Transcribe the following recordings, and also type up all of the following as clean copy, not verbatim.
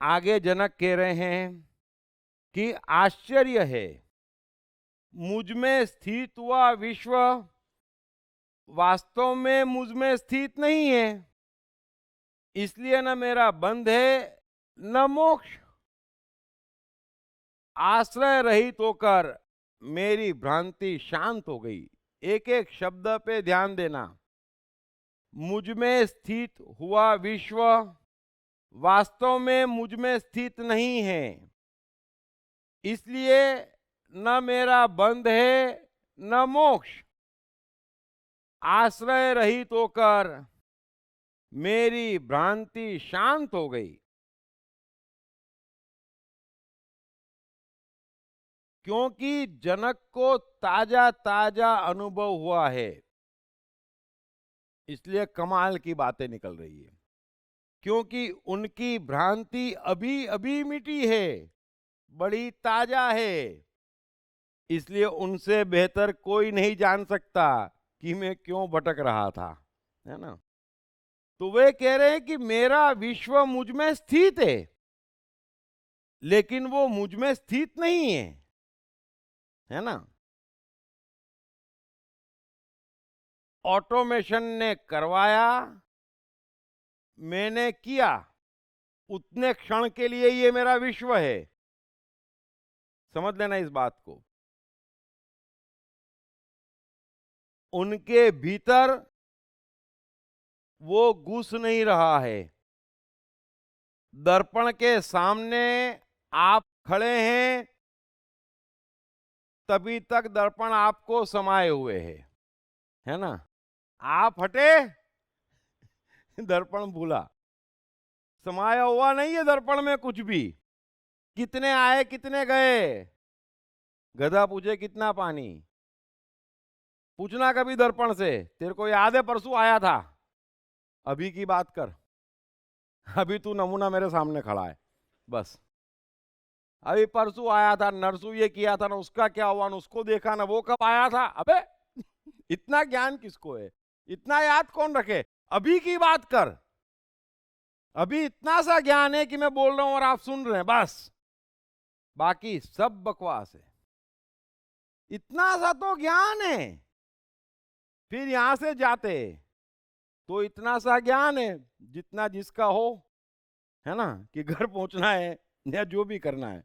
आगे जनक कह रहे हैं कि आश्चर्य है, मुझ में स्थित हुआ विश्व वास्तव में मुझ में स्थित नहीं है, इसलिए न मेरा बंध है न मोक्ष। आश्रय रहित होकर मेरी भ्रांति शांत हो गई। एक एक शब्द पे ध्यान देना। मुझ में स्थित हुआ विश्व वास्तव में मुझ में स्थित नहीं है, इसलिए न मेरा बंध है न मोक्ष। आश्रय रहित होकर मेरी भ्रांति शांत हो गई। क्योंकि जनक को ताजा ताजा अनुभव हुआ है, इसलिए कमाल की बातें निकल रही है। क्योंकि उनकी भ्रांति अभी अभी मिटी है, बड़ी ताजा है, इसलिए उनसे बेहतर कोई नहीं जान सकता कि मैं क्यों भटक रहा था, है ना। तो वे कह रहे हैं कि मेरा विश्व मुझ में स्थित है, लेकिन वो मुझ में स्थित नहीं है ना। ऑटोमेशन ने करवाया, मैंने किया, उतने क्षण के लिए ये मेरा विश्व है। समझ लेना इस बात को। उनके भीतर वो घुस नहीं रहा है। दर्पण के सामने आप खड़े हैं, तभी तक दर्पण आपको समाये हुए है ना। आप हटे, दर्पण भूला। समाया हुआ नहीं है दर्पण में कुछ भी। कितने आए कितने गए, गधा पूछे कितना पानी। पूछना कभी दर्पण से, तेरे को याद है परसों आया था, अभी की बात कर। अभी तू नमूना मेरे सामने खड़ा है, बस। अभी परसों आया था, नरसू ये किया था ना, उसका क्या हुआ ना, उसको देखा ना, वो कब आया था। अबे इतना ज्ञान किसको है, इतना याद कौन रखे। अभी की बात कर। अभी इतना सा ज्ञान है कि मैं बोल रहा हूं और आप सुन रहे हैं, बस। बाकी सब बकवास है। इतना सा तो ज्ञान है। फिर यहां से जाते तो इतना सा ज्ञान है जितना जिसका हो, है ना, कि घर पहुंचना है या जो भी करना है,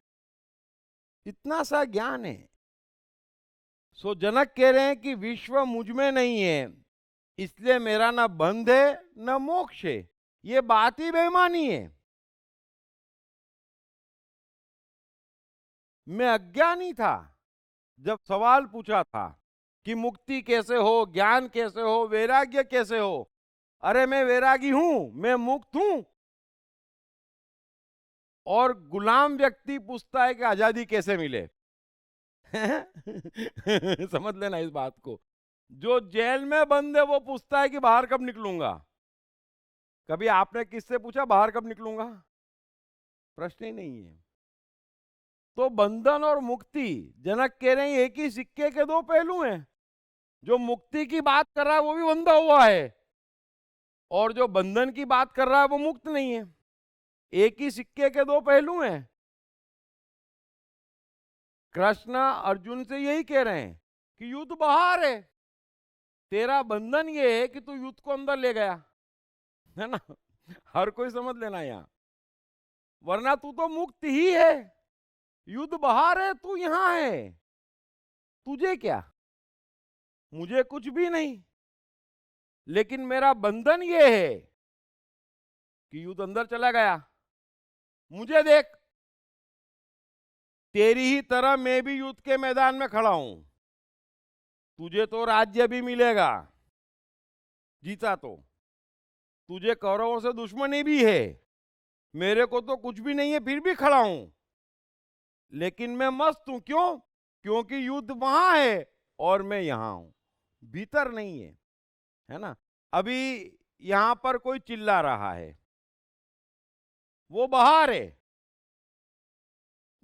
इतना सा ज्ञान है। सो जनक कह रहे हैं कि विश्व मुझ में नहीं है, इसलिए मेरा ना बंध है न मोक्ष है। ये बात ही बेईमानी है। मैं अज्ञानी था जब सवाल पूछा था कि मुक्ति कैसे हो, ज्ञान कैसे हो, वैराग्य कैसे हो। अरे मैं वैरागी हूं, मैं मुक्त हूं। और गुलाम व्यक्ति पूछता है कि आजादी कैसे मिले। समझ लेना इस बात को। जो जेल में बंद है वो पूछता है कि बाहर कब निकलूंगा। कभी आपने किससे पूछा बाहर कब निकलूंगा? प्रश्न ही नहीं है। तो बंधन और मुक्ति, जनक कह रहे हैं एक ही सिक्के के दो पहलू हैं। जो मुक्ति की बात कर रहा है वो भी बंधा हुआ है, और जो बंधन की बात कर रहा है वो मुक्त नहीं है। एक ही सिक्के के दो पहलू हैं। कृष्ण अर्जुन से यही कह रहे हैं कि युद्ध बाहर है, तेरा बंधन ये है कि तू युद्ध को अंदर ले गया, है ना। हर कोई समझ लेना यहां, वरना तू तो मुक्त ही है। युद्ध बाहर है, तू यहां है। तुझे क्या, मुझे कुछ भी नहीं। लेकिन मेरा बंधन ये है कि युद्ध अंदर चला गया। मुझे देख, तेरी ही तरह मैं भी युद्ध के मैदान में खड़ा हूं। तुझे तो राज्य भी मिलेगा जीता तो, तुझे कौरवों से दुश्मनी भी है, मेरे को तो कुछ भी नहीं है, फिर भी खड़ा हूं। लेकिन मैं मस्त हूं, क्यों? क्योंकि युद्ध वहां है और मैं यहां हूं, भीतर नहीं है ना। अभी यहां पर कोई चिल्ला रहा है, वो बाहर है।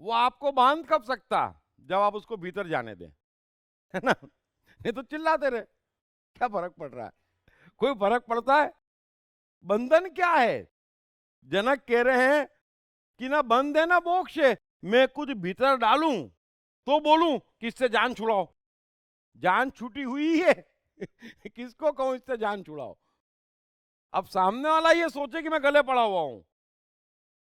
वो आपको बांध कब सकता, जब आप उसको भीतर जाने दें, है ना। नहीं तो चिल्लाते रहे, क्या फर्क पड़ रहा है? कोई फर्क पड़ता है? बंधन क्या है? जनक कह रहे हैं कि ना बंद है ना मोक्ष है, मैं कुछ भीतर डालूं तो बोलूं कि इससे जान छुड़ाओ। जान छूटी हुई है किसको कहूं इससे जान छुड़ाओ? अब सामने वाला ये सोचे कि मैं गले पड़ा हुआ हूं,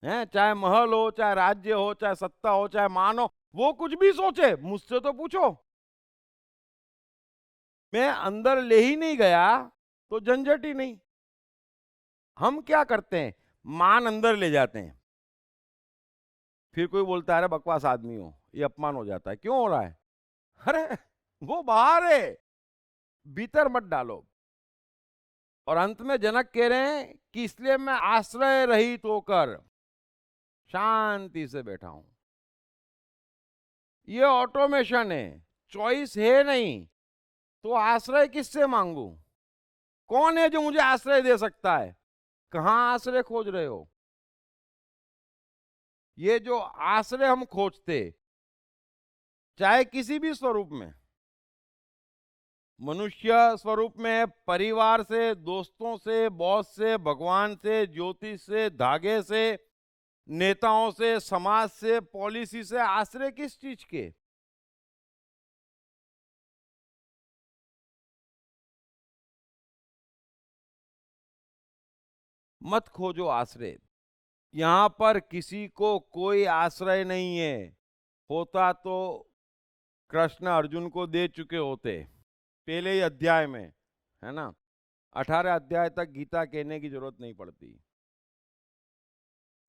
है, चाहे महल हो, चाहे राज्य हो, चाहे सत्ता हो, चाहे मान हो, वो कुछ भी सोचे, मुझसे तो पूछो। मैं अंदर ले ही नहीं गया तो झंझट ही नहीं। हम क्या करते हैं, मान अंदर ले जाते हैं, फिर कोई बोलता है अरे बकवास आदमी हो, ये अपमान हो जाता है। क्यों हो रहा है? अरे वो बाहर है, भीतर मत डालो। और अंत में जनक कह रहे हैं कि इसलिए मैं आश्रय रहित होकर शांति से बैठा हूं। ये ऑटोमेशन है, चॉइस है नहीं, तो आश्रय किससे मांगू? कौन है जो मुझे आश्रय दे सकता है? कहां आश्रय खोज रहे हो? ये जो आश्रय हम खोजते, चाहे किसी भी स्वरूप में, मनुष्य स्वरूप में, परिवार से, दोस्तों से, बॉस से, भगवान से, ज्योतिष से, धागे से, नेताओं से, समाज से, पॉलिसी से, आश्रय किस चीज के? मत खोजो आश्रय। यहां पर किसी को कोई आश्रय नहीं है। होता तो कृष्ण अर्जुन को दे चुके होते पहले ही अध्याय में, है ना? 18 अध्याय तक गीता कहने की जरूरत नहीं पड़ती।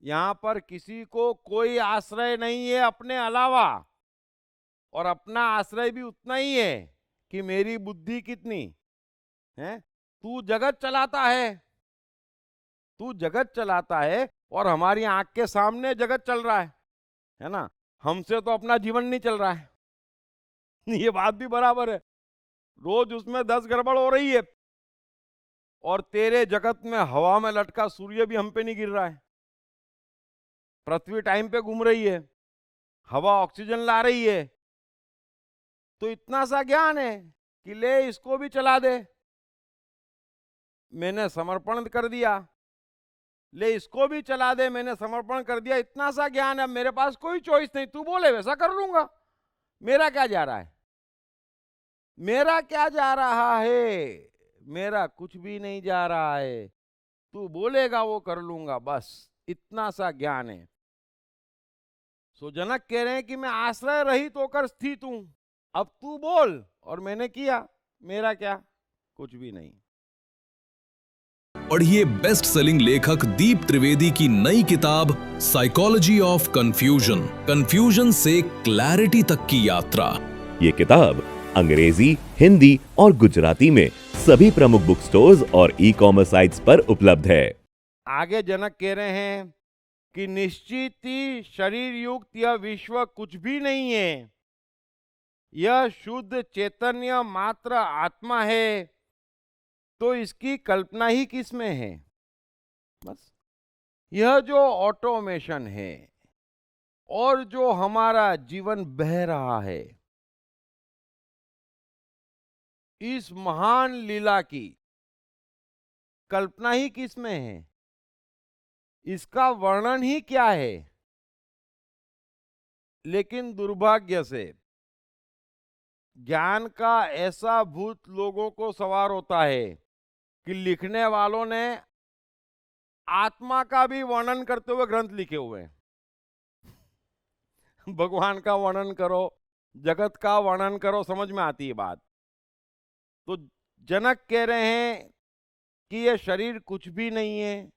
यहां पर किसी को कोई आश्रय नहीं है अपने अलावा, और अपना आश्रय भी उतना ही है कि मेरी बुद्धि कितनी है। तू जगत चलाता है, तू जगत चलाता है, और हमारी आंख के सामने जगत चल रहा है ना? हमसे तो अपना जीवन नहीं चल रहा है ये बात भी बराबर है। रोज उसमें 10 गड़बड़ हो रही है, और तेरे जगत में हवा में लटका सूर्य भी हम पे नहीं गिर रहा है। पृथ्वी टाइम पे घूम रही है, हवा ऑक्सीजन ला रही है। तो इतना सा ज्ञान है कि ले इसको भी चला दे, मैंने समर्पण कर दिया। ले इसको भी चला दे, मैंने समर्पण कर दिया। इतना सा ज्ञान है, मेरे पास कोई चॉइस नहीं, तू बोले वैसा कर लूंगा। मेरा क्या जा रहा है? मेरा क्या जा रहा है? मेरा कुछ भी नहीं जा रहा है। तू बोलेगा वो कर लूंगा, बस इतना सा ज्ञान है। सो जनक कह रहे हैं कि मैं आश्रय रहित होकर स्थित हूं। अब तू बोल, और मैंने किया, मेरा क्या? कुछ भी नहीं। पढ़िए बेस्ट सेलिंग लेखक दीप त्रिवेदी की नई किताब साइकोलॉजी ऑफ कंफ्यूजन, कंफ्यूजन से क्लैरिटी तक की यात्रा। ये किताब अंग्रेजी, हिंदी और गुजराती में सभी प्रमुख बुक स्टोर्स और ई-कॉमर्स साइट्स पर उपलब्ध है। आगे जनक कह रहे हैं कि निश्चित ही शरीर युक्त यह विश्व कुछ भी नहीं है। यह शुद्ध चैतन्य मात्र आत्मा है, तो इसकी कल्पना ही किसमें है? बस यह जो ऑटोमेशन है और जो हमारा जीवन बह रहा है, इस महान लीला की कल्पना ही किसमें है? इसका वर्णन ही क्या है? लेकिन दुर्भाग्य से ज्ञान का ऐसा भूत लोगों को सवार होता है कि लिखने वालों ने आत्मा का भी वर्णन करते हुए ग्रंथ लिखे हुए हैं। भगवान का वर्णन करो, जगत का वर्णन करो, समझ में आती है बात। तो जनक कह रहे हैं कि यह शरीर कुछ भी नहीं है,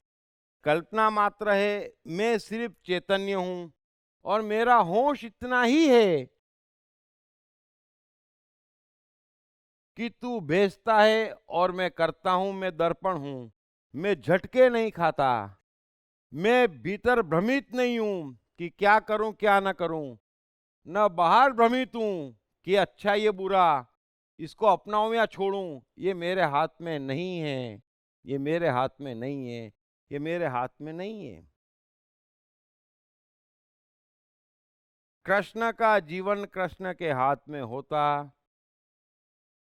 कल्पना मात्र है। मैं सिर्फ चैतन्य हूं, और मेरा होश इतना ही है कि तू भेजता है और मैं करता हूं। मैं दर्पण हूं, मैं झटके नहीं खाता, मैं भीतर भ्रमित नहीं हूं कि क्या करूं क्या ना करूं, न बाहर भ्रमित हूं कि अच्छा ये बुरा, इसको अपनाऊं या छोड़ूं। ये मेरे हाथ में नहीं है, ये मेरे हाथ में नहीं है, ये मेरे हाथ में नहीं है। कृष्ण का जीवन कृष्ण के हाथ में होता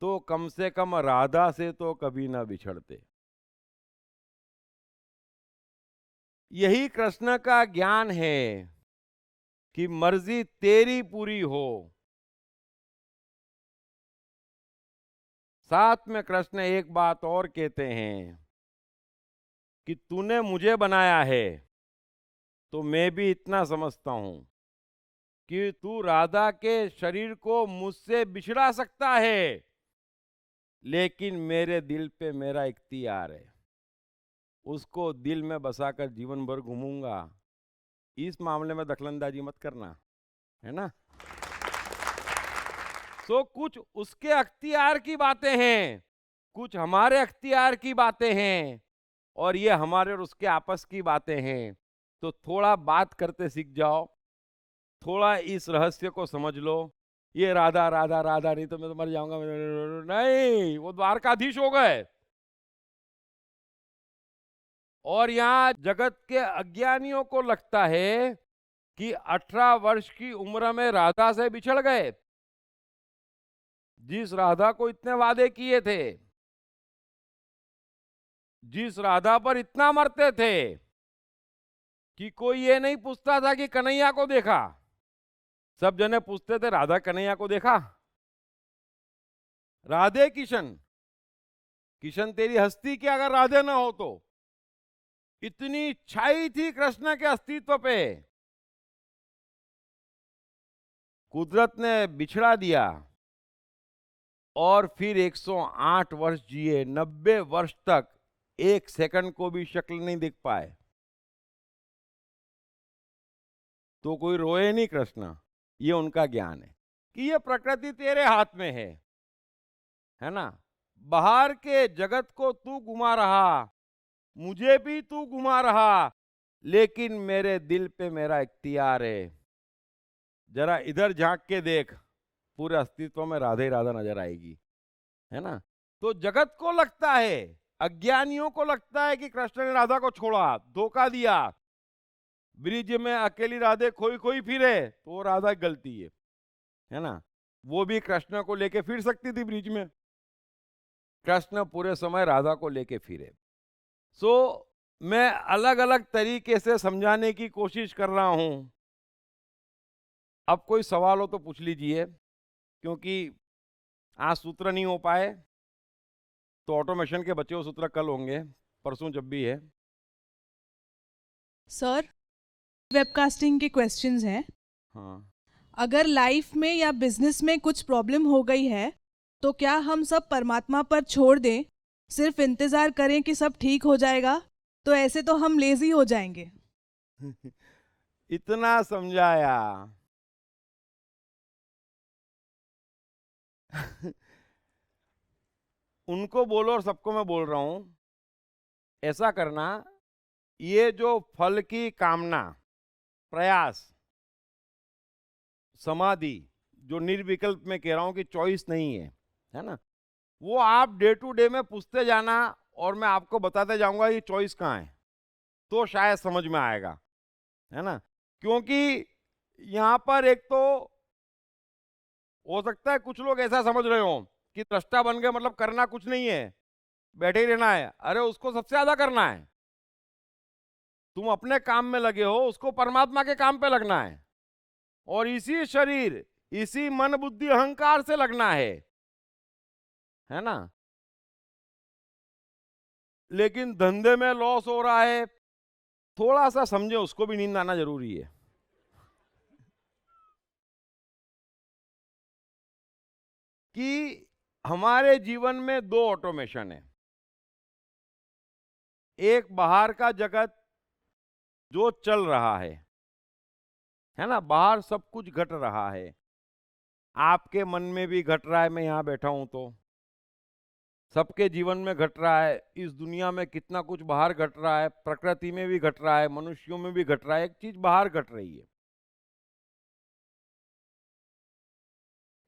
तो कम से कम राधा से तो कभी ना बिछड़ते। यही कृष्ण का ज्ञान है कि मर्जी तेरी पूरी हो। साथ में कृष्ण एक बात और कहते हैं कि तूने मुझे बनाया है तो मैं भी इतना समझता हूं कि तू राधा के शरीर को मुझसे बिछड़ा सकता है, लेकिन मेरे दिल पे मेरा इख्तियार है। उसको दिल में बसाकर जीवन भर घूमूंगा। इस मामले में दखलंदाजी मत करना, है ना। तो कुछ उसके अख्तियार की बातें हैं, कुछ हमारे अख्तियार की बातें हैं, और ये हमारे और उसके आपस की बातें हैं। तो थोड़ा बात करते सीख जाओ, थोड़ा इस रहस्य को समझ लो। ये राधा राधा राधा नहीं तो मैं तो मर जाऊंगा, नहीं, वो द्वारकाधीश हो गए। और यहाँ जगत के अज्ञानियों को लगता है कि 18 वर्ष की उम्र में राधा से बिछड़ गए। जिस राधा को इतने वादे किए थे, जिस राधा पर इतना मरते थे कि कोई ये नहीं पूछता था कि कन्हैया को देखा, सब जने पूछते थे राधा कन्हैया को देखा। राधे किशन, किशन तेरी हस्ती क्या अगर राधे ना हो तो। इतनी छाई थी कृष्ण के अस्तित्व पे। कुदरत ने बिछड़ा दिया और फिर 108 वर्ष जिए, 90 वर्ष तक एक सेकंड को भी शक्ल नहीं दिख पाए। तो कोई रोए नहीं कृष्ण। ये उनका ज्ञान है कि ये प्रकृति तेरे हाथ में है ना। बाहर के जगत को तू घुमा रहा, मुझे भी तू घुमा रहा, लेकिन मेरे दिल पे मेरा इख्तियार है। जरा इधर झांक के देख, पूरे अस्तित्व में राधे राधा नजर आएगी, है ना। तो जगत को लगता है, अज्ञानियों को लगता है कि कृष्ण ने राधा को छोड़ा, धोखा दिया, ब्रिज में अकेली राधे खोई खोई फिरे, तो वो राधा की गलती है ना। वो भी कृष्ण को लेके फिर सकती थी ब्रिज में, कृष्ण पूरे समय राधा को लेके फिरे। सो मैं अलग अलग तरीके से समझाने की कोशिश कर रहा हूं। अब कोई सवाल हो तो पूछ लीजिए, क्योंकि आज सूत्र नहीं हो पाए तो ऑटोमेशन के बचे हुए सूत्र कल होंगे, परसों जब भी है। सर, वेबकास्टिंग के क्वेश्चंस हैं। हाँ, अगर लाइफ में या बिजनेस में कुछ प्रॉब्लम हो गई है तो क्या हम सब परमात्मा पर छोड़ दें, सिर्फ इंतजार करें कि सब ठीक हो जाएगा? तो ऐसे तो हम लेजी हो जाएंगे। इतना समझाया। उनको बोलो और सबको मैं बोल रहा हूं, ऐसा करना, ये जो फल की कामना, प्रयास, समाधि, जो निर्विकल्प में कह रहा हूं कि चॉइस नहीं है ना, वो आप डे टू डे में पूछते जाना और मैं आपको बताते जाऊंगा ये चॉइस कहाँ है, तो शायद समझ में आएगा, है ना। क्योंकि यहां पर एक तो हो सकता है कुछ लोग ऐसा समझ रहे हो कि दृष्टा बन गए मतलब करना कुछ नहीं है, बैठे ही रहना है। अरे उसको सबसे ज्यादा करना है। तुम अपने काम में लगे हो, उसको परमात्मा के काम पे लगना है, और इसी शरीर, इसी मन बुद्धि अहंकार से लगना है ना। लेकिन धंधे में लॉस हो रहा है, थोड़ा सा समझे, उसको भी नींद आना जरूरी है। कि हमारे जीवन में दो ऑटोमेशन है। एक बाहर का जगत जो चल रहा है ना, बाहर सब कुछ घट रहा है, आपके मन में भी घट रहा है, मैं यहां बैठा हूं तो सबके जीवन में घट रहा है। इस दुनिया में कितना कुछ बाहर घट रहा है, प्रकृति में भी घट रहा है, मनुष्यों में भी घट रहा है, एक चीज बाहर घट रही है।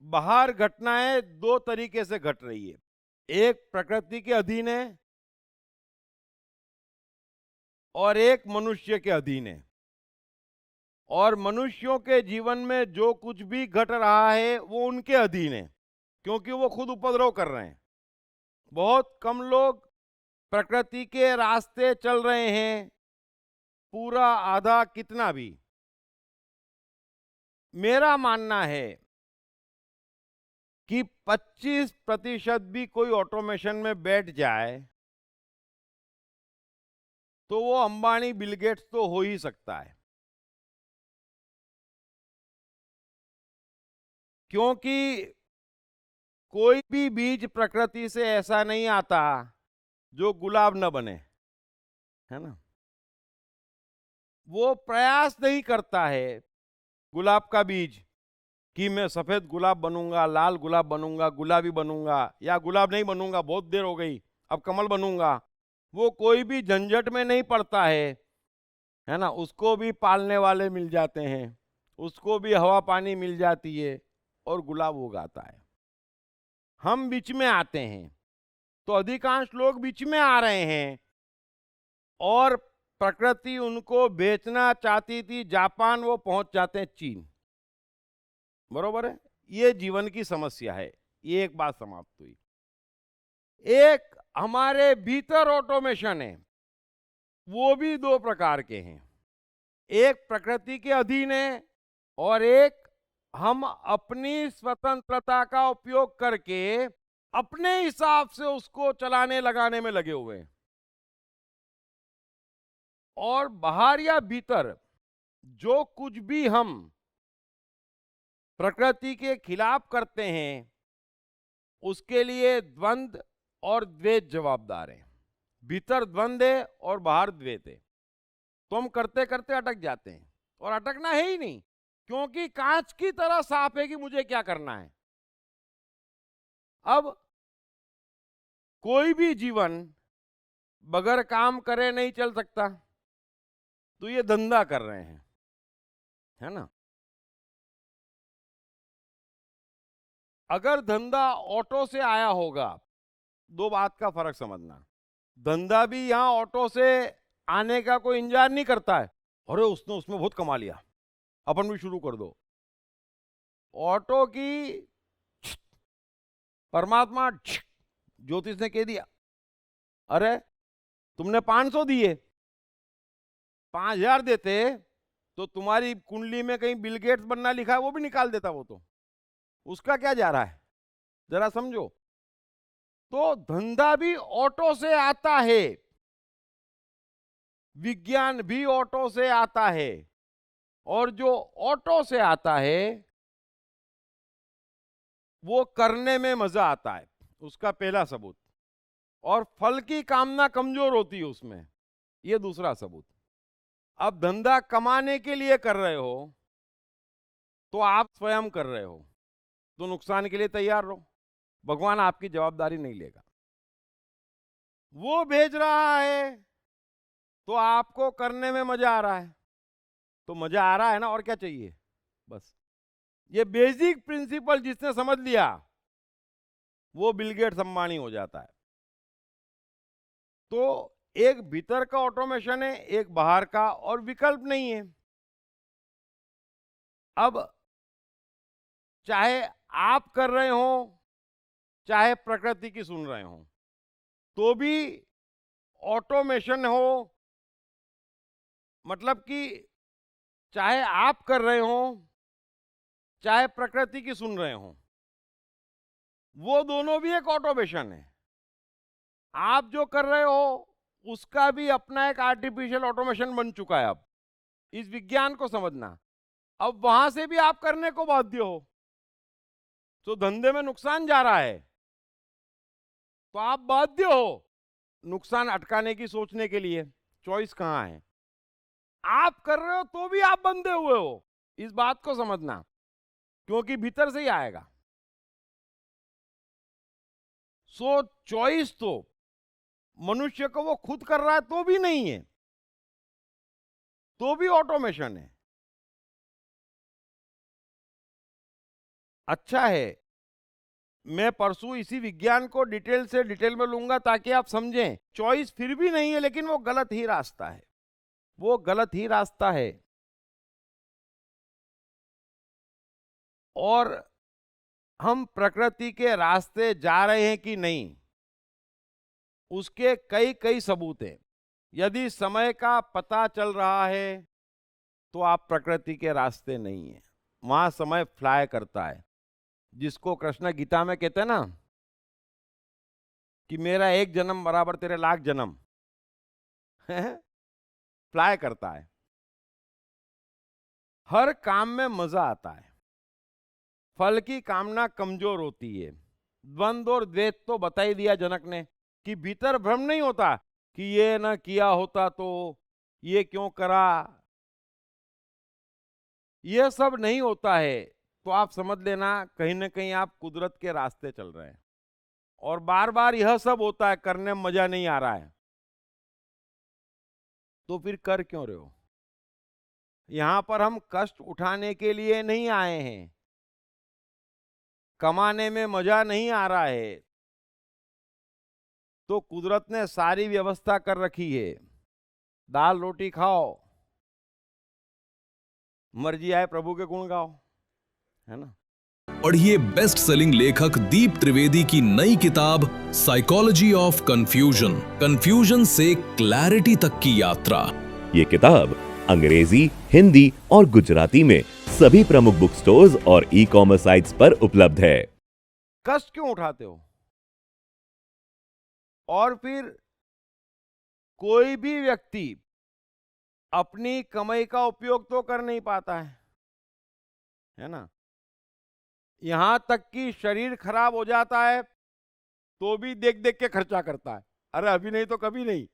बाहर घटनाएं दो तरीके से घट रही है, एक प्रकृति के अधीन है और एक मनुष्य के अधीन है। और मनुष्यों के जीवन में जो कुछ भी घट रहा है वो उनके अधीन है, क्योंकि वो खुद उपद्रव कर रहे हैं। बहुत कम लोग प्रकृति के रास्ते चल रहे हैं, पूरा आधा कितना भी, मेरा मानना है कि 25% भी कोई ऑटोमेशन में बैठ जाए तो वो अंबानी बिल गेट्स तो हो ही सकता है। क्योंकि कोई भी बीज प्रकृति से ऐसा नहीं आता जो गुलाब न बने, है ना। वो प्रयास नहीं करता है गुलाब का बीज कि मैं सफेद गुलाब बनूंगा, लाल गुलाब बनूंगा, गुलाबी बनूंगा, या गुलाब नहीं बनूंगा, बहुत देर हो गई, अब कमल बनूंगा। वो कोई भी झंझट में नहीं पड़ता है ना। उसको भी पालने वाले मिल जाते हैं, उसको भी हवा पानी मिल जाती है और गुलाब उगाता है। हम बीच में आते हैं, तो अधिकांश लोग बीच में आ रहे हैं और प्रकृति उनको बेचना चाहती थी जापान, वो पहुंच जाते हैं चीन। बरोबर है, ये जीवन की समस्या है। ये एक बात समाप्त हुई। एक हमारे भीतर ऑटोमेशन है, वो भी दो प्रकार के हैं। एक प्रकृति के अधीन है और एक हम अपनी स्वतंत्रता का उपयोग करके अपने हिसाब से उसको चलाने लगाने में लगे हुए हैं। और बाहर या भीतर जो कुछ भी हम प्रकृति के खिलाफ करते हैं, उसके लिए द्वंद्व और द्वैत जवाबदार है। भीतर द्वंद्व है और बाहर द्वैत है। तो हम करते करते अटक जाते हैं, और अटकना है ही नहीं, क्योंकि कांच की तरह साफ है कि मुझे क्या करना है। अब कोई भी जीवन बगैर काम करे नहीं चल सकता, तो ये धंधा कर रहे हैं, है ना। अगर धंधा ऑटो से आया होगा, दो बात का फर्क समझना। धंधा भी यहां ऑटो से आने का कोई इंतजार नहीं करता है, अरे उसने उसमें बहुत कमा लिया, अपन भी शुरू कर दो। ऑटो की परमात्मा ज्योतिष ने कह दिया, अरे तुमने 500 दिए, 5000 देते तो तुम्हारी कुंडली में कहीं बिल गेट्स बनना लिखा है वो भी निकाल देता। वो तो उसका क्या जा रहा है, जरा समझो। तो धंधा भी ऑटो से आता है, विज्ञान भी ऑटो से आता है, और जो ऑटो से आता है वो करने में मजा आता है, उसका पहला सबूत। और फल की कामना कमजोर होती है उसमें, ये दूसरा सबूत। अब धंधा कमाने के लिए कर रहे हो तो आप स्वयं कर रहे हो, तो नुकसान के लिए तैयार रहो, भगवान आपकी जवाबदारी नहीं लेगा। वो भेज रहा है तो आपको करने में मजा आ रहा है, तो मजा आ रहा है ना, और क्या चाहिए। बस ये बेसिक प्रिंसिपल जिसने समझ लिया वो बिल गेट्स अंबानी हो जाता है। तो एक भीतर का ऑटोमेशन है, एक बाहर का, और विकल्प नहीं है। अब चाहे आप कर रहे हो चाहे प्रकृति की सुन रहे हो, तो भी ऑटोमेशन हो। मतलब कि चाहे आप कर रहे हो चाहे प्रकृति की सुन रहे हो, वो दोनों भी एक ऑटोमेशन है। आप जो कर रहे हो उसका भी अपना एक आर्टिफिशियल ऑटोमेशन बन चुका है। अब इस विज्ञान को समझना, अब वहां से भी आप करने को बाध्य हो, तो धंधे में नुकसान जा रहा है तो आप बाध्य हो नुकसान अटकाने की सोचने के लिए। चॉइस कहां है, आप कर रहे हो तो भी आप बंधे हुए हो, इस बात को समझना, क्योंकि भीतर से ही आएगा। सो चॉइस तो मनुष्य को वो खुद कर रहा है तो भी नहीं है, तो भी ऑटोमेशन है। अच्छा है, मैं परसों इसी विज्ञान को डिटेल में लूंगा ताकि आप समझें। चॉइस फिर भी नहीं है, लेकिन वो गलत ही रास्ता है, वो गलत ही रास्ता है। और हम प्रकृति के रास्ते जा रहे हैं कि नहीं, उसके कई कई सबूत हैं। यदि समय का पता चल रहा है तो आप प्रकृति के रास्ते नहीं है। वहां समय फ्लाई करता है, जिसको कृष्ण गीता में कहते हैं ना कि मेरा एक जन्म बराबर तेरे लाख जन्म। फ्लाई करता है। हर काम में मजा आता है। फल की कामना कमजोर होती है। द्वंद्व और द्वैत तो बता ही दिया जनक ने कि भीतर भ्रम नहीं होता कि ये ना किया होता तो, ये क्यों करा, ये सब नहीं होता है। तो आप समझ लेना कहीं ना कहीं आप कुदरत के रास्ते चल रहे हैं। और बार बार यह सब होता है, करने में मजा नहीं आ रहा है, तो फिर कर क्यों रहे हो? यहां पर हम कष्ट उठाने के लिए नहीं आए हैं। कमाने में मजा नहीं आ रहा है तो कुदरत ने सारी व्यवस्था कर रखी है। दाल रोटी खाओ, मर्जी आए प्रभु के गुण गाओ, है ना। पढ़िए बेस्ट सेलिंग लेखक दीप त्रिवेदी की नई किताब साइकोलॉजी ऑफ कंफ्यूजन, कंफ्यूजन से क्लैरिटी तक की यात्रा। ये किताब अंग्रेजी, हिंदी और गुजराती में सभी प्रमुख बुक स्टोर्स और ई-कॉमर्स साइट्स पर उपलब्ध है। कष्ट क्यों उठाते हो? और फिर कोई भी व्यक्ति अपनी कमाई का उपयोग तो कर नहीं पाता है ना। यहां तक कि शरीर खराब हो जाता है तो भी देख देख के खर्चा करता है। अरे अभी नहीं तो कभी नहीं,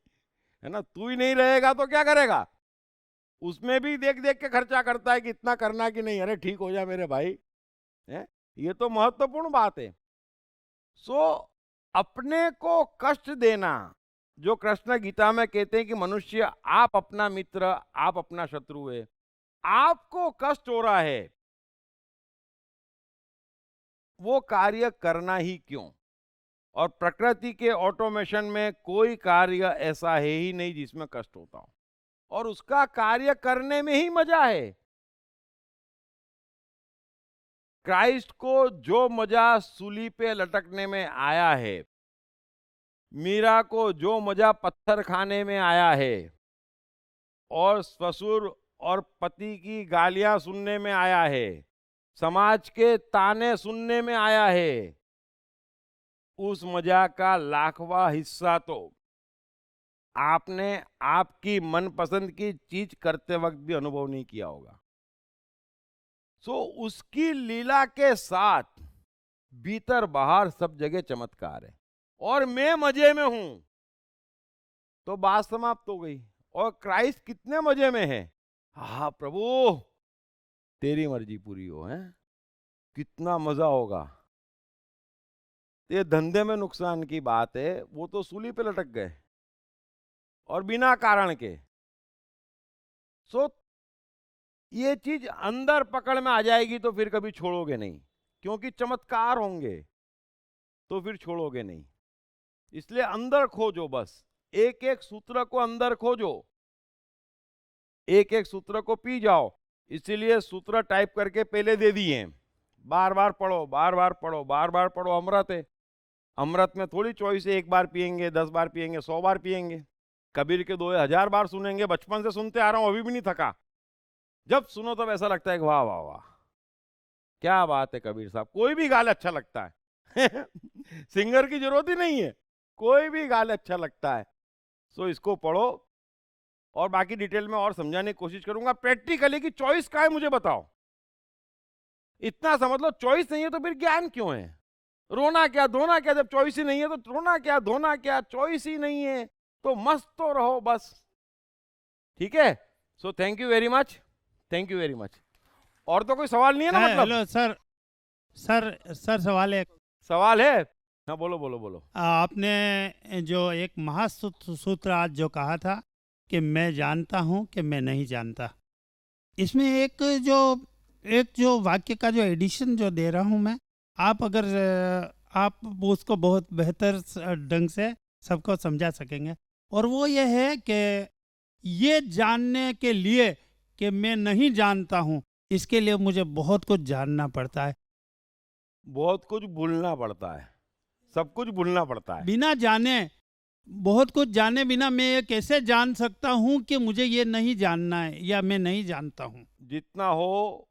है ना। तू ही नहीं रहेगा तो क्या करेगा? उसमें भी देख देख के खर्चा करता है कि इतना करना कि नहीं, अरे ठीक हो जा मेरे भाई, है। ये तो महत्वपूर्ण बात है। सो अपने को कष्ट देना, जो कृष्ण गीता में कहते हैं कि मनुष्य आप अपना मित्र, आप अपना शत्रु है। आपको कष्ट हो रहा है, वो कार्य करना ही क्यों? और प्रकृति के ऑटोमेशन में कोई कार्य ऐसा है ही नहीं जिसमें कष्ट होता हो, और उसका कार्य करने में ही मजा है। क्राइस्ट को जो मजा सूली पे लटकने में आया है, मीरा को जो मजा पत्थर खाने में आया है, और ससुर और पति की गालियां सुनने में आया है, समाज के ताने सुनने में आया है, उस मजा का लाखवां हिस्सा तो आपने आपकी मनपसंद की चीज करते वक्त भी अनुभव नहीं किया होगा। सो उसकी लीला के साथ भीतर बाहर सब जगह चमत्कार है, और मैं मजे में हूं तो बात समाप्त हो गई। और क्राइस्ट कितने मजे में है। हाँ प्रभु तेरी मर्जी पूरी हो, है कितना मजा होगा। ये धंधे में नुकसान की बात है, वो तो सूली पे लटक गए और बिना कारण के। सो ये चीज अंदर पकड़ में आ जाएगी तो फिर कभी छोड़ोगे नहीं, क्योंकि चमत्कार होंगे तो फिर छोड़ोगे नहीं। इसलिए अंदर खोजो, बस एक एक सूत्र को अंदर खोजो, एक एक सूत्र को पी जाओ। इसीलिए सूत्र टाइप करके पहले दे दिए हैं, बार बार पढ़ो, बार बार पढ़ो, बार बार पढ़ो। अमृत है, अमृत में थोड़ी चॉइस है, 1 बार पिएंगे, 10 बार पिएंगे, 100 बार पिएंगे। कबीर के 2000 बार सुनेंगे, बचपन से सुनते आ रहा हूं, अभी भी नहीं थका। जब सुनो तब ऐसा लगता है कि वाह वाह वाह क्या बात है कबीर साहब, कोई भी गाल अच्छा लगता है। सिंगर की जरूरत ही नहीं है, कोई भी गाल अच्छा लगता है। सो इसको पढ़ो, और बाकी डिटेल में और समझाने की कोशिश करूंगा। प्रैक्टिकली की चॉइस का है मुझे बताओ, इतना समझ लो। चॉइस नहीं है तो फिर ज्ञान क्यों है? रोना क्या धोना क्या? जब चॉइस ही नहीं है तो रोना क्या धोना क्या? चॉइस ही नहीं है तो मस्त तो रहो बस, ठीक है। So thank you very much, thank you very much. और तो कोई सवाल नहीं है ना? मतलब हेलो सर, सर सवाल है। सवाल है? हाँ बोलो बोलो बोलो। आपने जो एक महासूत्र आज जो कहा था कि मैं जानता हूं कि मैं नहीं जानता, इसमें एक जो वाक्य का जो एडिशन जो दे रहा हूं मैं, आप अगर आप उसको बहुत बेहतर ढंग से सबको समझा सकेंगे। और वो ये है कि ये जानने के लिए कि मैं नहीं जानता हूं, इसके लिए मुझे बहुत कुछ जानना पड़ता है, बहुत कुछ भूलना पड़ता है, सब कुछ भूलना पड़ता है। बिना जाने बहुत कुछ जाने बिना मैं ये कैसे जान सकता हूँ कि मुझे ये नहीं जानना है या मैं नहीं जानता हूँ? जितना हो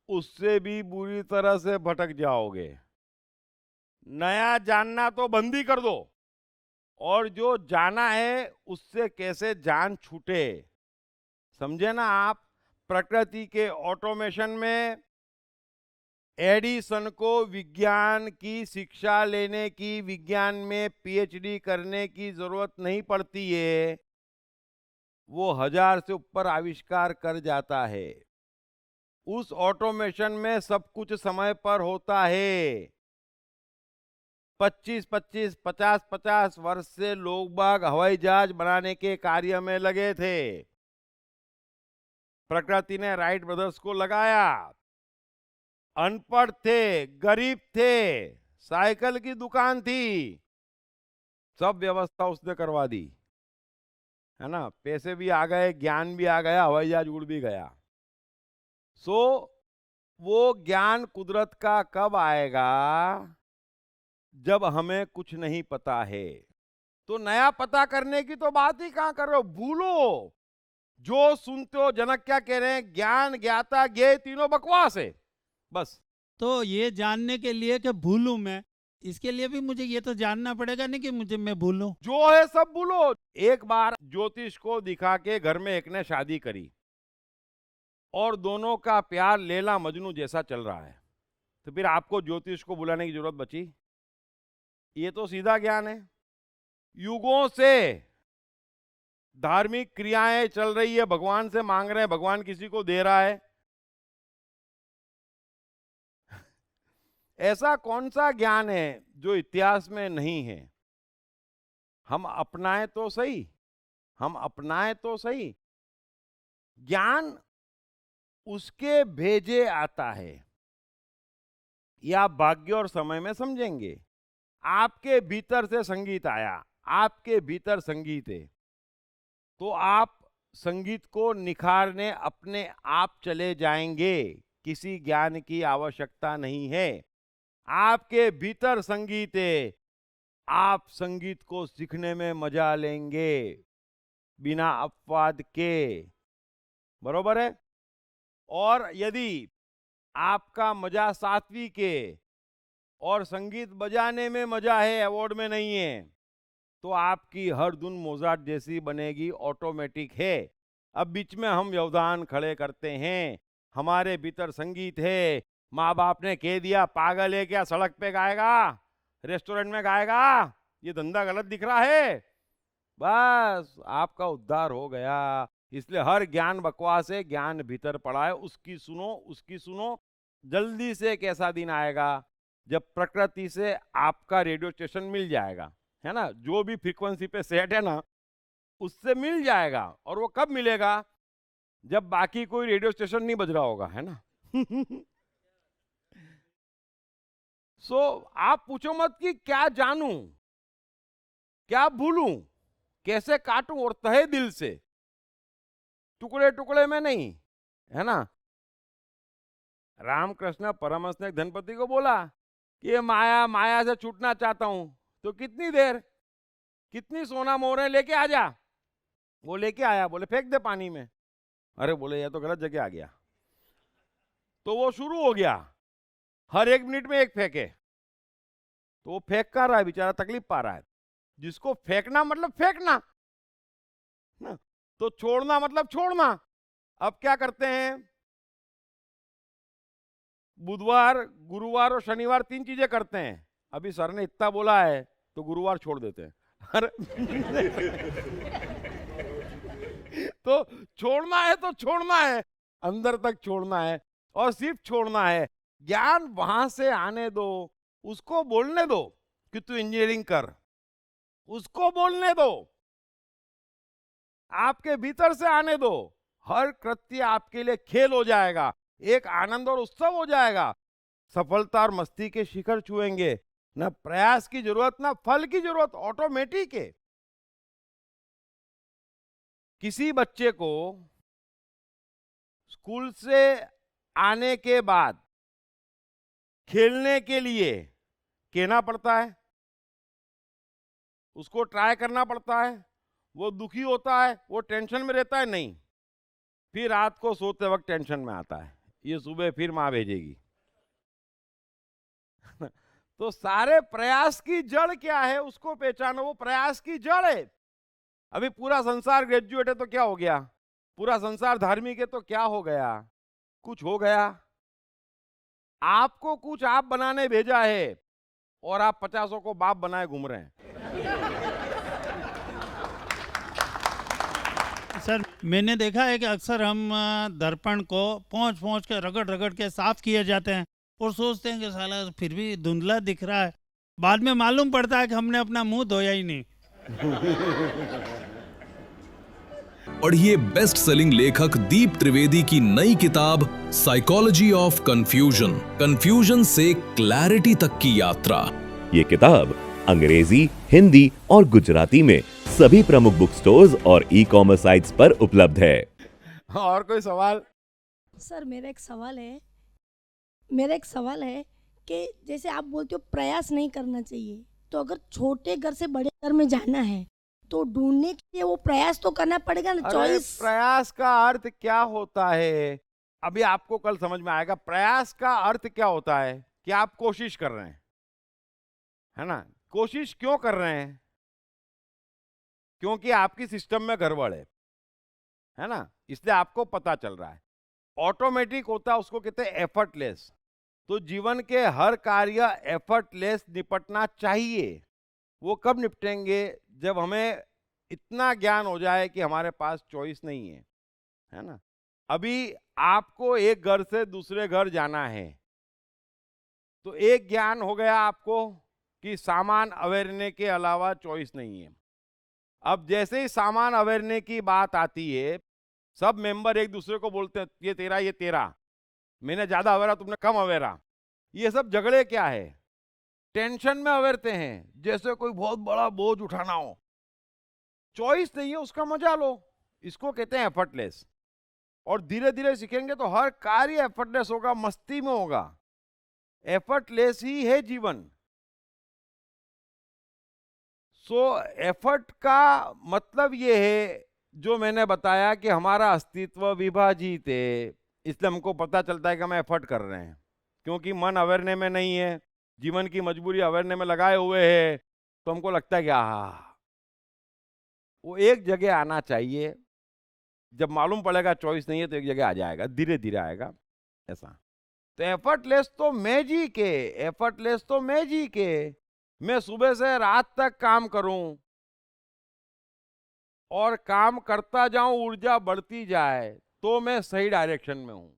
उससे भी बुरी तरह से भटक जाओगे। नया जानना तो बंद ही कर दो, और जो जाना है उससे कैसे जान छूटे, समझे ना आप। प्रकृति के ऑटोमेशन में एडिसन को विज्ञान की शिक्षा लेने की, विज्ञान में पीएचडी करने की जरूरत नहीं पड़ती है। वो 1000 से ऊपर आविष्कार कर जाता है। उस ऑटोमेशन में सब कुछ समय पर होता है। 25-25, 50-50 वर्ष से लोग बाग हवाई जहाज बनाने के कार्य में लगे थे। प्रकृति ने राइट ब्रदर्स को लगाया। अनपढ़ थे, गरीब थे, साइकिल की दुकान थी, सब व्यवस्था उसने करवा दी, है ना। पैसे भी आ गए, ज्ञान भी आ गया, हवाई जहाज उड़ भी गया। सो वो ज्ञान कुदरत का कब आएगा? जब हमें कुछ नहीं पता है। तो नया पता करने की तो बात ही कहां कर रहे हो, भूलो। जो सुनते हो, जनक क्या कह रहे हैं, ज्ञान ज्ञाता ज्ञेय तीनों बकवास है, बस। तो ये जानने के लिए कि भूलूं मैं, इसके लिए भी मुझे ये तो जानना पड़ेगा नहीं कि मुझे मैं भूलूं। जो है सब भूलो। एक बार ज्योतिष को दिखा के घर में एक ने शादी करी, और दोनों का प्यार लैला मजनू जैसा चल रहा है, तो फिर आपको ज्योतिष को बुलाने की जरूरत बची? ये तो सीधा ज्ञान है। युगों से धार्मिक क्रियाएं चल रही है, भगवान से मांग रहे हैं, भगवान किसी को दे रहा है। ऐसा कौन सा ज्ञान है जो इतिहास में नहीं है? हम अपनाएं तो सही, हम अपनाएं तो सही। ज्ञान उसके भेजे आता है, या भाग्य और समय में समझेंगे। आपके भीतर से संगीत आया, आपके भीतर संगीत है, तो आप संगीत को निखारने अपने आप चले जाएंगे, किसी ज्ञान की आवश्यकता नहीं है। आपके भीतर संगीत है, आप संगीत को सीखने में मजा लेंगे, बिना अपवाद के, बरोबर है। और यदि आपका मजा सात्विक है और संगीत बजाने में मजा है, अवार्ड में नहीं है, तो आपकी हर धुन मोजार्ट जैसी बनेगी, ऑटोमेटिक है। अब बीच में हम व्यवधान खड़े करते हैं। हमारे भीतर संगीत है। माँ बाप ने कह दिया, पागल है क्या, सड़क पे गाएगा, रेस्टोरेंट में गाएगा, ये धंधा गलत दिख रहा है, बस आपका उद्धार हो गया। इसलिए हर ज्ञान बकवास है, ज्ञान भीतर पड़ा है, उसकी सुनो, उसकी सुनो। जल्दी से एक ऐसा दिन आएगा जब प्रकृति से आपका रेडियो स्टेशन मिल जाएगा, है ना, जो भी फ्रीक्वेंसी पे सेट है ना, उससे मिल जाएगा। और वो कब मिलेगा? जब बाकी कोई रेडियो स्टेशन नहीं बज रहा होगा, है ना। सो आप पूछो मत कि क्या जानूं, क्या भूलूं, कैसे काटूं, और तहे दिल से, टुकड़े टुकड़े में नहीं, है ना। रामकृष्ण परमहंस ने एक धनपति को बोला कि ये माया, माया से छूटना चाहता हूं, तो कितनी देर, कितनी सोना मोहरें लेके आ जा। वो लेके आया, बोले फेंक दे पानी में। अरे बोले ये तो गलत जगह आ गया। तो वो शुरू हो गया, हर 1 मिनट में एक फेंके। तो वो फेंक कर रहा है बेचारा, तकलीफ पा रहा है। जिसको फेंकना मतलब फेंकना ना, तो छोड़ना मतलब छोड़ना। अब क्या करते हैं, बुधवार, गुरुवार और शनिवार 3 चीजें करते हैं। अभी सर ने इतना बोला है तो गुरुवार छोड़ देते हैं। अरे तो छोड़ना है तो छोड़ना है, अंदर तक छोड़ना है, और सिर्फ छोड़ना है। ज्ञान वहां से आने दो, उसको बोलने दो कि तू इंजीनियरिंग कर, उसको बोलने दो, आपके भीतर से आने दो। हर कृत्य आपके लिए खेल हो जाएगा, एक आनंद और उत्सव हो जाएगा। सफलता और मस्ती के शिखर छुएंगे, ना प्रयास की जरूरत, ना फल की जरूरत, ऑटोमेटिक है। किसी बच्चे को स्कूल से आने के बाद खेलने के लिए कहना पड़ता है, उसको ट्राई करना पड़ता है, वो दुखी होता है, वो टेंशन में रहता है, नहीं, फिर रात को सोते वक्त टेंशन में आता है, ये सुबह फिर माँ भेजेगी। तो सारे प्रयास की जड़ क्या है उसको पहचानो, वो प्रयास की जड़ है। अभी पूरा संसार ग्रेजुएट है तो क्या हो गया, पूरा संसार धार्मिक है तो क्या हो गया, कुछ हो गया? आपको कुछ आप बनाने भेजा है और आप 50 को बाप बनाए घूम रहे हैं। सर मैंने देखा है कि अक्सर हम दर्पण को पहुंच पहुंच के रगड़ रगड़ के साफ किए जाते हैं और सोचते हैं कि साला फिर भी धुंधला दिख रहा है, बाद में मालूम पड़ता है कि हमने अपना मुंह धोया ही नहीं। पढ़िए बेस्ट सेलिंग लेखक दीप त्रिवेदी की नई किताब साइकोलॉजी ऑफ कंफ्यूजन, कंफ्यूजन से क्लैरिटी तक की यात्रा। ये किताब अंग्रेजी, हिंदी और गुजराती में सभी प्रमुख बुक स्टोर्स और ई-कॉमर्स साइट्स पर उपलब्ध है। और कोई सवाल? सर मेरा एक सवाल है कि जैसे आप बोलते हो प्रयास नहीं करना चाहिए, तो अगर छोटे घर से बड़े घर में जाना है तो ढूंढने के लिए वो प्रयास तो करना पड़ेगा ना। अरे चॉइस प्रयास का अर्थ क्या होता है, अभी आपको कल समझ में आएगा। प्रयास का अर्थ क्या होता है कि आप कोशिश कर रहे हैं, है ना? कोशिश क्यों कर रहे हैं? क्योंकि आपकी सिस्टम में गड़बड़ है ना, इसलिए आपको पता चल रहा है। ऑटोमेटिक होता है, उसको कहते हैं एफर्टलेस। तो जीवन के हर कार्य एफर्टलेस निपटना चाहिए। वो कब निपटेंगे? जब हमें इतना ज्ञान हो जाए कि हमारे पास चॉइस नहीं है ना। अभी आपको एक घर से दूसरे घर जाना है तो एक ज्ञान हो गया आपको कि सामान अवेरने के अलावा चॉइस नहीं है। अब जैसे ही सामान अवेरने की बात आती है, सब मेंबर एक दूसरे को बोलते हैं ये तेरा, मैंने ज्यादा अवेरा, तुमने कम अवेरा। ये सब झगड़े क्या है? टेंशन में अवेरते हैं, जैसे कोई बहुत बड़ा बोझ उठाना हो। चॉइस नहीं है, उसका मजा लो। इसको कहते हैं एफर्टलेस। और धीरे धीरे सीखेंगे तो हर कार्य एफर्टलेस होगा, मस्ती में होगा। एफर्टलेस ही है जीवन। सो एफर्ट का मतलब ये है, जो मैंने बताया कि हमारा अस्तित्व विभाजित है, इसलिए हमको पता चलता है कि हम एफर्ट कर रहे हैं। क्योंकि मन अवेरने में नहीं है, जीवन की मजबूरी अवेरने में लगाए हुए है, तो हमको लगता है कि वो एक जगह आना चाहिए। जब मालूम पड़ेगा चॉइस नहीं है तो एक जगह आ जाएगा, धीरे धीरे आएगा ऐसा। तो एफर्टलेस तो मैजिक है। मैं सुबह से रात तक काम करूं और काम करता जाऊं, ऊर्जा बढ़ती जाए, तो मैं सही डायरेक्शन में हूं।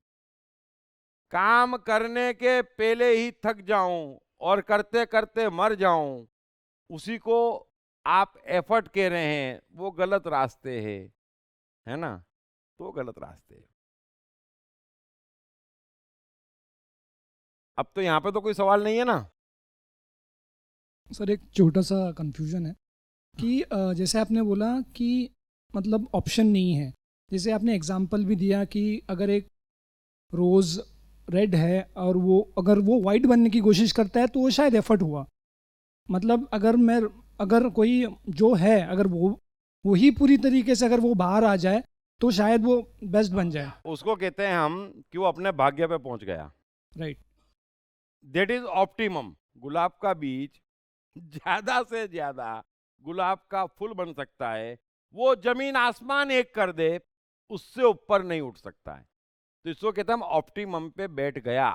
काम करने के पहले ही थक जाऊं और करते करते मर जाऊं, उसी को आप एफर्ट कह रहे हैं, वो गलत रास्ते है ना। तो गलत रास्ते है। अब तो यहाँ पे तो कोई सवाल नहीं है ना? सर एक छोटा सा कंफ्यूजन है कि जैसे आपने बोला कि मतलब ऑप्शन नहीं है, जैसे आपने एग्जांपल भी दिया कि अगर एक रोज़ रेड है और वो अगर वो वाइट बनने की कोशिश करता है तो वो शायद एफर्ट हुआ। मतलब अगर कोई जो है, अगर वो ही पूरी तरीके से अगर वो बाहर आ जाए तो शायद वो बेस्ट बन जाए। उसको कहते हैं हम कि वो अपने भाग्य पे पहुंच गया। राइट। That is optimum. गुलाब का बीज ज्यादा से ज्यादा गुलाब का फूल बन सकता है, वो जमीन आसमान एक कर दे, उससे ऊपर नहीं उठ सकता है। तो इसको कहते हैं हम ऑप्टिमम पे बैठ गया।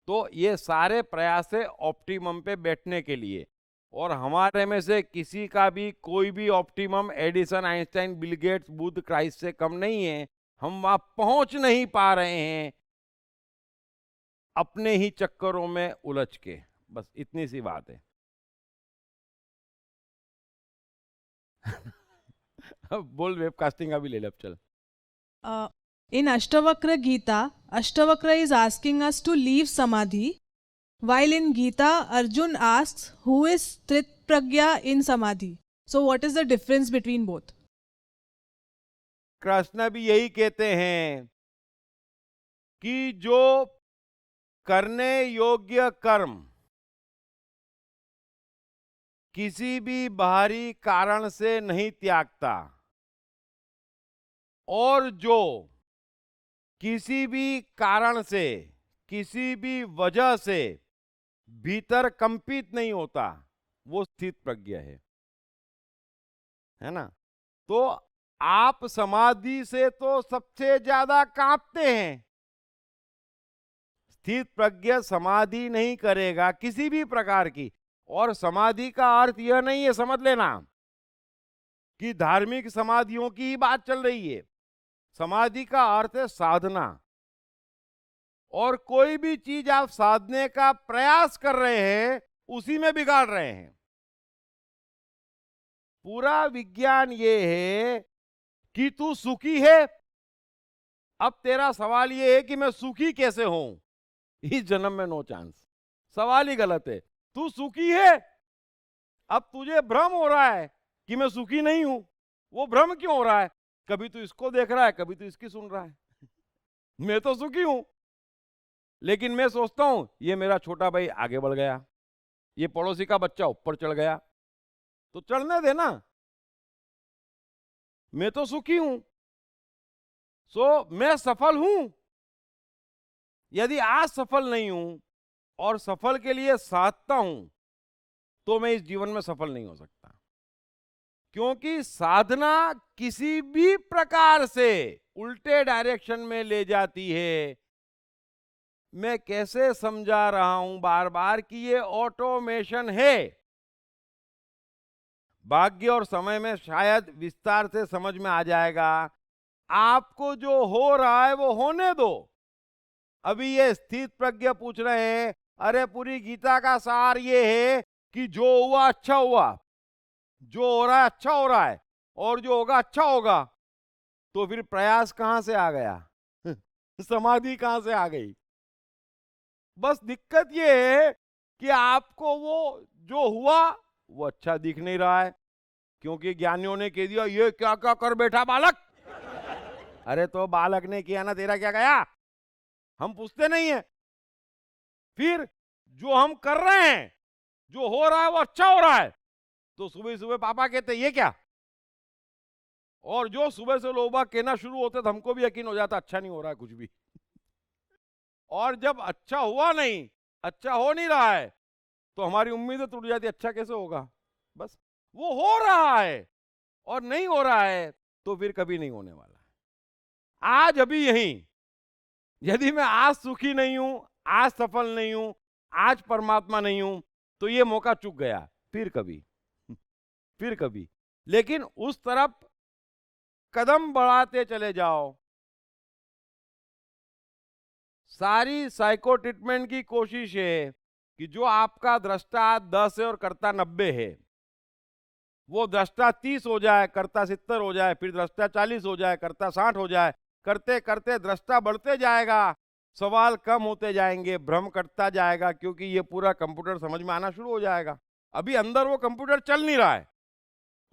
तो ये सारे प्रयास है ऑप्टिमम पे बैठने के लिए। और हमारे में से किसी का भी कोई भी optimum Edison, Einstein, Bill Gates, Buddha, Christ से कम नहीं है। हम वहां पहुंच नहीं पा रहे हैं अपने ही चक्करों में उलझ के। बस इतनी सी बात है। अब बोल, वेबकास्टिंग अभी ले ले, अब चल। In Ashtavakra Gita, Ashtavakra is asking us to leave Samadhi, while in Gita, Arjun asks, who is Trit Pragya in Samadhi? So what is the difference between both? Krishna भी यही कहते हैं कि जो करने योग्य कर्म किसी भी बाहरी कारण से नहीं त्यागता, और जो किसी भी कारण से, किसी भी वजह से भीतर कंपित नहीं होता, वो स्थित प्रज्ञ है ना। तो आप समाधि से तो सबसे ज्यादा कांपते हैं। स्थित प्रज्ञ समाधि नहीं करेगा किसी भी प्रकार की। और समाधि का अर्थ यह नहीं है, समझ लेना, कि धार्मिक समाधियों की ही बात चल रही है। समाधि का अर्थ है साधना। और कोई भी चीज आप साधने का प्रयास कर रहे हैं, उसी में बिगाड़ रहे हैं। पूरा विज्ञान ये है कि तू सुखी है। अब तेरा सवाल ये है कि मैं सुखी कैसे हूं? इस जन्म में नो चांस, सवाल ही गलत है। तू सुखी है, अब तुझे भ्रम हो रहा है कि मैं सुखी नहीं हूं। वो भ्रम क्यों हो रहा है? कभी तू इसको देख रहा है, कभी तू इसकी सुन रहा है। मैं तो सुखी हूं, लेकिन मैं सोचता हूं ये मेरा छोटा भाई आगे बढ़ गया, ये पड़ोसी का बच्चा ऊपर चढ़ गया, तो चढ़ने देना। मैं तो सुखी हूं, सो मैं सफल हूं। यदि आज सफल नहीं हूं और सफल के लिए साधता हूं, तो मैं इस जीवन में सफल नहीं हो सकता। क्योंकि साधना किसी भी प्रकार से उल्टे डायरेक्शन में ले जाती है। मैं कैसे समझा रहा हूं बार बार कि ये ऑटोमेशन है। भाग्य और समय में शायद विस्तार से समझ में आ जाएगा। आपको जो हो रहा है वो होने दो। अभी ये स्थित प्रज्ञ पूछ रहे हैं, अरे पूरी गीता का सार ये है कि जो हुआ अच्छा हुआ, जो हो रहा है अच्छा हो रहा है, और जो होगा अच्छा होगा। तो फिर प्रयास कहां से आ गया? समाधि कहां से आ गई? बस दिक्कत ये है कि आपको वो जो हुआ वो अच्छा दिख नहीं रहा है, क्योंकि ज्ञानियों ने कह दिया ये क्या क्या कर बैठा बालक। अरे तो बालक ने किया ना, तेरा क्या गया? हम पूछते नहीं है। फिर जो हम कर रहे हैं, जो हो रहा है वो अच्छा हो रहा है, तो सुबह सुबह पापा कहते ये क्या। और जो सुबह से लोग बाग कहना शुरू होते तो हमको भी यकीन हो जाता अच्छा नहीं हो रहा है कुछ भी। और जब अच्छा हुआ नहीं, अच्छा हो नहीं रहा है, तो हमारी उम्मीदें टूट जाती, अच्छा कैसे होगा। बस वो हो रहा है और नहीं हो रहा है, तो फिर कभी नहीं होने वाला है। आज अभी यहीं, यदि मैं आज सुखी नहीं हूं, आज सफल नहीं हूं, आज परमात्मा नहीं हूं, तो ये मौका चूक गया। फिर कभी, फिर कभी। लेकिन उस तरफ कदम बढ़ाते चले जाओ। सारी साइको ट्रीटमेंट की कोशिश है कि जो आपका दृष्टा 10 है और कर्ता 90 है, वो दृष्टा 30 हो जाए, कर्ता 70 हो जाए, फिर दृष्टा 40 हो जाए, कर्ता 60 हो जाए। करते करते दृष्टा बढ़ते जाएगा, सवाल कम होते जाएंगे, भ्रम कटता जाएगा, क्योंकि ये पूरा कंप्यूटर समझ में आना शुरू हो जाएगा। अभी अंदर वो कंप्यूटर चल नहीं रहा है,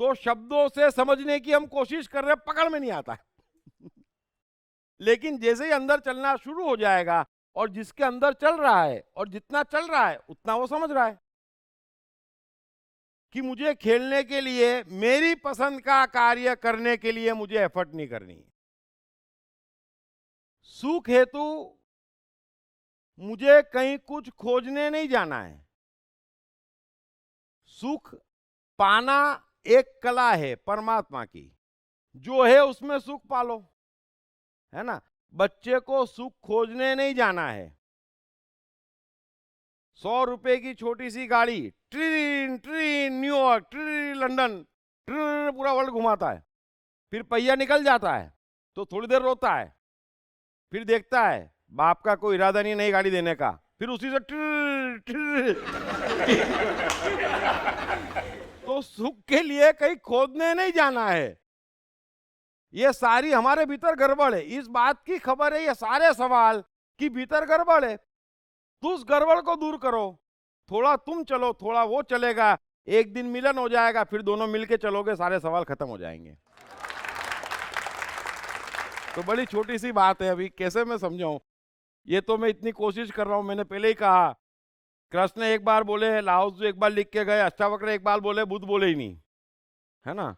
तो शब्दों से समझने की हम कोशिश कर रहे हैं, पकड़ में नहीं आता है। लेकिन जैसे ही अंदर चलना शुरू हो जाएगा, और जिसके अंदर चल रहा है और जितना चल रहा है उतना वो समझ रहा है कि मुझे खेलने के लिए, मेरी पसंद का कार्य करने के लिए मुझे एफर्ट नहीं करनी है। सुख हेतु मुझे कहीं कुछ खोजने नहीं जाना है। सुख पाना एक कला है परमात्मा की, जो है उसमें सुख पालो, है ना। बच्चे को सुख खोजने नहीं जाना है। 100 रुपए की छोटी सी गाड़ी ट्रीन ट्रीन न्यूयॉर्क, ट्रीन लंदन, ट्रीन पूरा वर्ल्ड घुमाता है, फिर पहिया निकल जाता है तो थोड़ी देर रोता है, फिर देखता है बाप का कोई इरादा नहीं नई गाड़ी देने का, फिर उसी से तो सुख के लिए कहीं खोदने नहीं जाना है। ये सारी हमारे भीतर गड़बड़ है, इस बात की खबर है ये सारे सवाल कि भीतर गड़बड़ है। तो उस गड़बड़ को दूर करो, थोड़ा तुम चलो, थोड़ा वो चलेगा, एक दिन मिलन हो जाएगा, फिर दोनों मिलके चलोगे, सारे सवाल खत्म हो जाएंगे। तो बड़ी छोटी सी बात है, अभी कैसे मैं समझाऊं। ये तो मैं इतनी कोशिश कर रहा हूं, मैंने पहले ही कहा कृष्ण एक बार बोले, लाओ त्सु एक बार लिख के गए, अष्टावक्र एक बार बोले, बुद्ध बोले ही नहीं, है ना।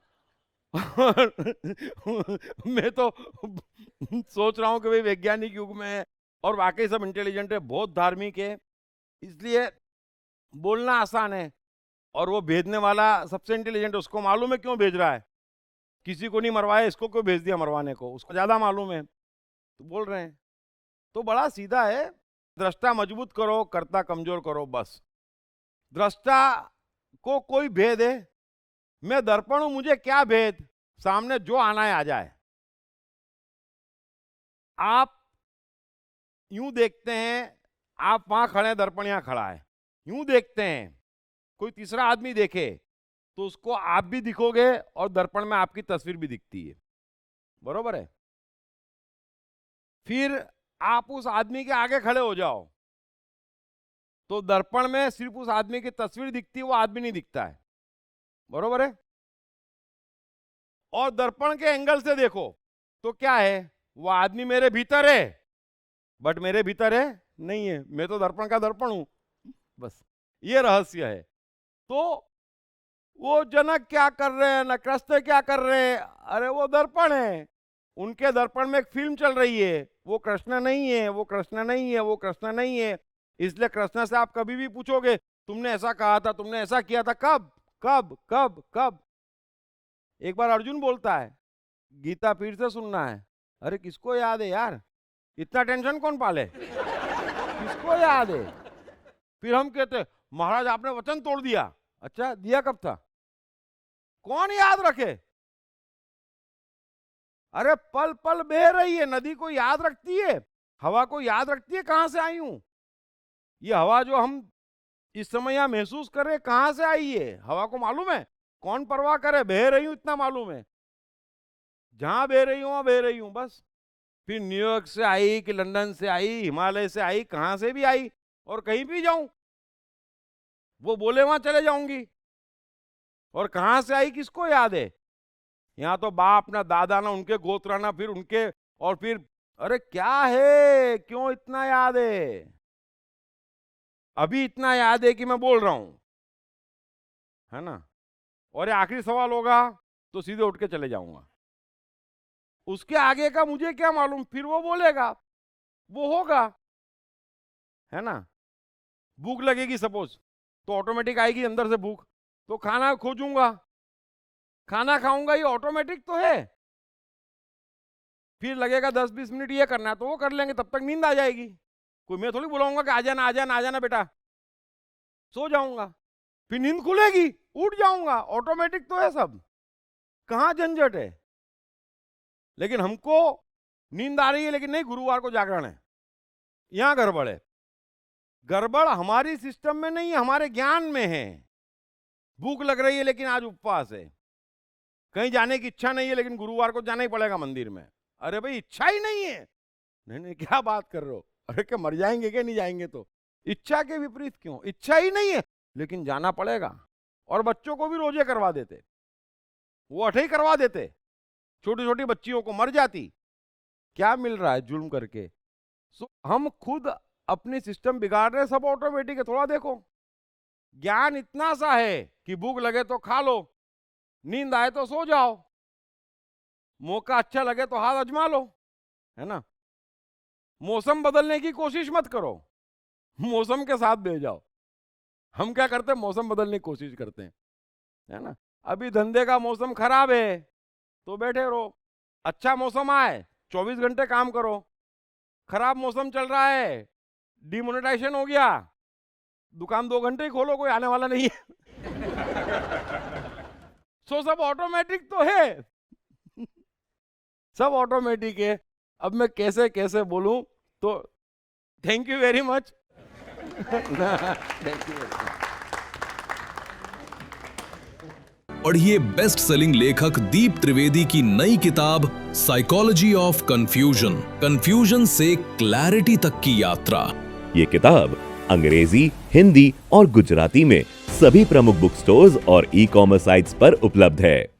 मैं तो सोच रहा हूं कि भाई वैज्ञानिक युग में है और वाकई सब इंटेलिजेंट है, बहुत धार्मिक है, इसलिए बोलना आसान है, और वो भेजने वाला सबसे इंटेलिजेंट है, उसको मालूम है क्यों भेज रहा है, किसी को नहीं मरवाया, इसको क्यों भेज दिया मरवाने को, उसको ज्यादा मालूम है, तो बोल रहे हैं। तो बड़ा सीधा है, दृष्टा मजबूत करो, कर्ता कमजोर करो, बस। दृष्टा को कोई भेद है, मैं दर्पण हूं, मुझे क्या भेद, सामने जो आना है आ जाए। आप यूं देखते हैं, आप वहां खड़े हैं, दर्पण यहां खड़ा है, यूं देखते हैं, कोई तीसरा आदमी देखे तो उसको आप भी दिखोगे और दर्पण में आपकी तस्वीर भी दिखती है, बरोबर है। फिर आप उस आदमी के आगे खड़े हो जाओ तो दर्पण में सिर्फ उस आदमी की तस्वीर दिखती है, वो आदमी नहीं दिखता है, बरोबर है। और दर्पण के एंगल से देखो तो क्या है, वो आदमी मेरे भीतर है बट मेरे भीतर है नहीं है, मैं तो दर्पण का दर्पण हूं, बस ये रहस्य है। तो वो जनक क्या कर रहे हैं, नकृष्ट क्या कर रहे हैं, अरे वो दर्पण है, उनके दर्पण में एक फिल्म चल रही है, वो कृष्ण नहीं है, वो कृष्ण नहीं है, वो कृष्ण नहीं है। इसलिए कृष्ण से आप कभी भी पूछोगे तुमने ऐसा कहा था, तुमने ऐसा किया था, कब कब कब कब। एक बार अर्जुन बोलता है, गीता फिर से सुनना है, अरे किसको याद है यार, इतना टेंशन कौन पाले, किसको याद है। फिर हम कहते महाराज आपने वचन तोड़ दिया, अच्छा दिया कब था, कौन याद रखे। अरे पल पल बह रही है नदी, को याद रखती है, हवा को याद रखती है कहां से आई हूं, ये हवा जो हम इस समय यहां महसूस कर रहे कहां से आई है, हवा को मालूम है, कौन परवाह करे, बह रही हूं इतना मालूम है, जहां बह रही हूं वहां बह रही हूं, बस। फिर न्यूयॉर्क से आई कि लंदन से आई, हिमालय से आई, कहां से भी आई, और कहीं भी जाऊं वो बोले वहां चले जाऊंगी, और कहां से आई किसको याद है। यहां तो बाप ना दादा ना उनके गोत्र ना फिर उनके, और फिर अरे क्या है, क्यों इतना याद है, अभी इतना याद है कि मैं बोल रहा हूं, है ना। और ये आखिरी सवाल होगा तो सीधे उठ के चले जाऊंगा, उसके आगे का मुझे क्या मालूम, फिर वो बोलेगा वो होगा, है ना। भूख लगेगी सपोज तो ऑटोमेटिक आएगी अंदर से भूख, तो खाना खोजूंगा, खाना खाऊंगा, ये ऑटोमेटिक तो है। फिर लगेगा 10-20 मिनट ये करना है तो वो कर लेंगे, तब तक नींद आ जाएगी, कोई मैं थोड़ी बुलाऊंगा कि आ जाना आ जाना आ जाना बेटा, सो जाऊंगा, फिर नींद खुलेगी उठ जाऊंगा, ऑटोमेटिक तो है सब, कहां झंझट है। लेकिन हमको नींद आ रही है लेकिन नहीं, गुरुवार को जागरण है, यहां गड़बड़ है। गड़बड़ हमारी सिस्टम में नहीं है, हमारे ज्ञान में है। भूख लग रही है लेकिन आज उपवास है, कहीं जाने की इच्छा नहीं है लेकिन गुरुवार को जाना ही पड़ेगा मंदिर में। अरे भाई इच्छा ही नहीं है, नहीं नहीं क्या बात कर रहे हो, अरे क्या मर जाएंगे क्या, नहीं जाएंगे तो, इच्छा के विपरीत क्यों, इच्छा ही नहीं है लेकिन जाना पड़ेगा। और बच्चों को भी रोजे करवा देते, वो 8 ही करवा देते, छोटी छोटी बच्चियों को, मर जाती, क्या मिल रहा है जुल्म करके। सो हम खुद अपनी सिस्टम बिगाड़ रहे, सब ऑटोमेटिक है। थोड़ा देखो, ज्ञान इतना सा है कि भूख लगे तो खा लो, नींद आए तो सो जाओ, मौका अच्छा लगे तो हाथ अजमा लो, है ना। मौसम बदलने की कोशिश मत करो, मौसम के साथ बह जाओ। हम क्या करते हैं, मौसम बदलने की कोशिश करते हैं, है ना। अभी धंधे का मौसम खराब है तो बैठे रहो, अच्छा मौसम आए 24 घंटे काम करो, खराब मौसम चल रहा है, डिमोनेटाइजेशन हो गया, दुकान 2 घंटे ही खोलो, कोई आने वाला नहीं है। सो सब ऑटोमेटिक तो है, सब ऑटोमेटिक है। अब मैं कैसे कैसे बोलूं, तो thank you very much. Thank you. पढ़िए बेस्ट सेलिंग लेखक दीप त्रिवेदी की नई किताब साइकोलॉजी ऑफ कंफ्यूजन, कंफ्यूजन से क्लैरिटी तक की यात्रा। ये किताब अंग्रेजी, हिंदी और गुजराती में सभी प्रमुख बुक स्टोर्स और ई-कॉमर्स साइट्स पर उपलब्ध है।